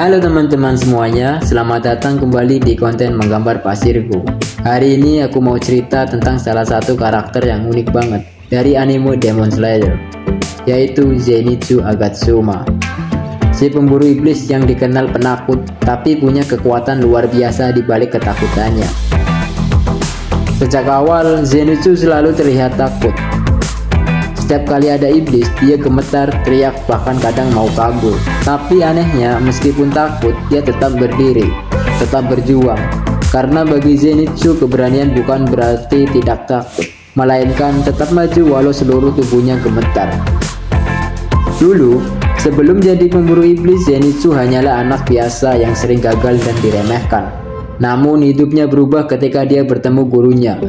Halo teman-teman semuanya, selamat datang kembali di konten menggambar pasirku. Hari ini aku mau cerita tentang salah satu karakter yang unik banget dari anime Demon Slayer, yaitu Zenitsu Agatsuma. Si pemburu iblis yang dikenal penakut tapi punya kekuatan luar biasa di balik ketakutannya. Sejak awal, Zenitsu selalu terlihat takut. Setiap kali ada iblis, dia gemetar, teriak, bahkan kadang mau kabur. Tapi anehnya, meskipun takut, dia tetap berdiri, tetap berjuang. Karena bagi Zenitsu, keberanian bukan berarti tidak takut, melainkan tetap maju walau seluruh tubuhnya gemetar. Dulu, sebelum jadi pemburu iblis, Zenitsu hanyalah anak biasa yang sering gagal dan diremehkan. Namun hidupnya berubah ketika dia bertemu gurunya,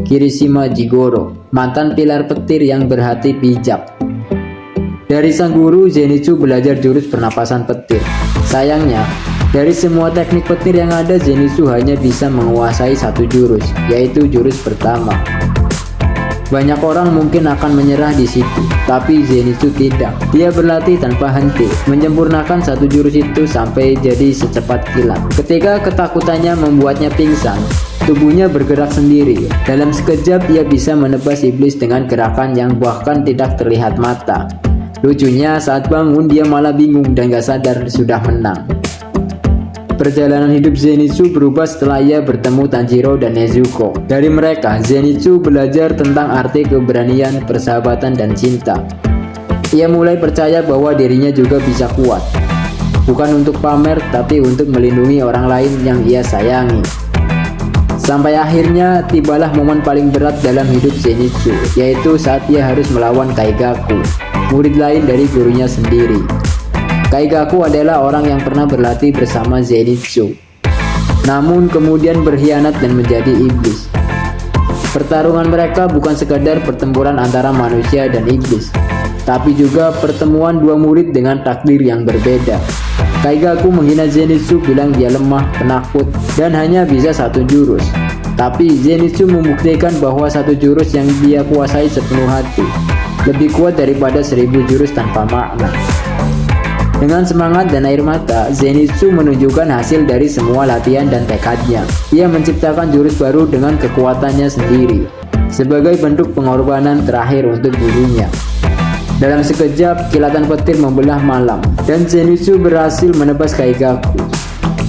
Kirishima Jigoro, mantan pilar petir yang berhati bijak. Dari sang guru, Zenitsu belajar jurus pernapasan petir. Sayangnya, dari semua teknik petir yang ada, Zenitsu hanya bisa menguasai satu jurus, yaitu jurus pertama. Banyak orang mungkin akan menyerah di situ, tapi Zenitsu tidak. Dia berlatih tanpa henti, menyempurnakan satu jurus itu sampai jadi secepat kilat. Ketika ketakutannya membuatnya pingsan, tubuhnya bergerak sendiri. Dalam sekejap ia bisa menebas iblis dengan gerakan yang bahkan tidak terlihat mata. Lucunya, saat bangun dia malah bingung dan gak sadar sudah menang. Perjalanan hidup Zenitsu berubah setelah ia bertemu Tanjiro dan Nezuko. Dari mereka, Zenitsu belajar tentang arti keberanian, persahabatan, dan cinta. Ia mulai percaya bahwa dirinya juga bisa kuat. Bukan untuk pamer, tapi untuk melindungi orang lain yang ia sayangi. Sampai akhirnya tibalah momen paling berat dalam hidup Zenitsu, yaitu saat ia harus melawan Kaigaku, murid lain dari gurunya sendiri. Kaigaku adalah orang yang pernah berlatih bersama Zenitsu, namun kemudian berkhianat dan menjadi iblis. Pertarungan mereka bukan sekadar pertempuran antara manusia dan iblis, tapi juga pertemuan dua murid dengan takdir yang berbeda. Kaigaku menghina Zenitsu, bilang dia lemah, penakut, dan hanya bisa satu jurus. Tapi Zenitsu membuktikan bahwa satu jurus yang dia kuasai sepenuh hati lebih kuat daripada 1000 jurus tanpa makna. Dengan semangat dan air mata, Zenitsu menunjukkan hasil dari semua latihan dan tekadnya. Ia menciptakan jurus baru dengan kekuatannya sendiri, sebagai bentuk pengorbanan terakhir untuk gurunya. Dalam sekejap, kilatan petir membelah malam, dan Zenitsu berhasil menebas Kaigaku.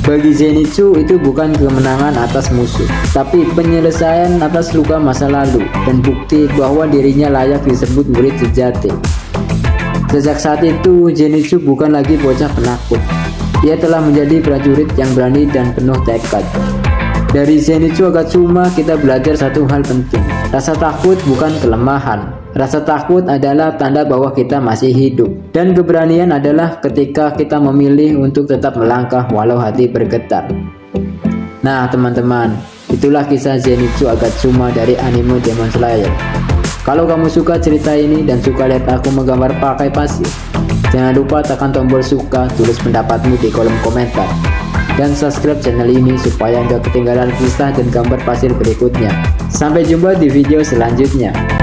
Bagi Zenitsu, itu bukan kemenangan atas musuh, tapi penyelesaian atas luka masa lalu, dan bukti bahwa dirinya layak disebut murid sejati. Sejak saat itu, Zenitsu bukan lagi bocah penakut. Ia telah menjadi prajurit yang berani dan penuh tekad. Dari Zenitsu Agatsuma kita belajar satu hal penting. Rasa takut bukan kelemahan. Rasa takut adalah tanda bahwa kita masih hidup. Dan keberanian adalah ketika kita memilih untuk tetap melangkah walau hati bergetar. Nah teman-teman, itulah kisah Zenitsu Agatsuma dari anime Demon Slayer. Kalau kamu suka cerita ini dan suka lihat aku menggambar pakai pasir, jangan lupa tekan tombol suka, tulis pendapatmu di kolom komentar, dan subscribe channel ini supaya nggak ketinggalan kisah dan gambar pasir berikutnya. Sampai jumpa di video selanjutnya.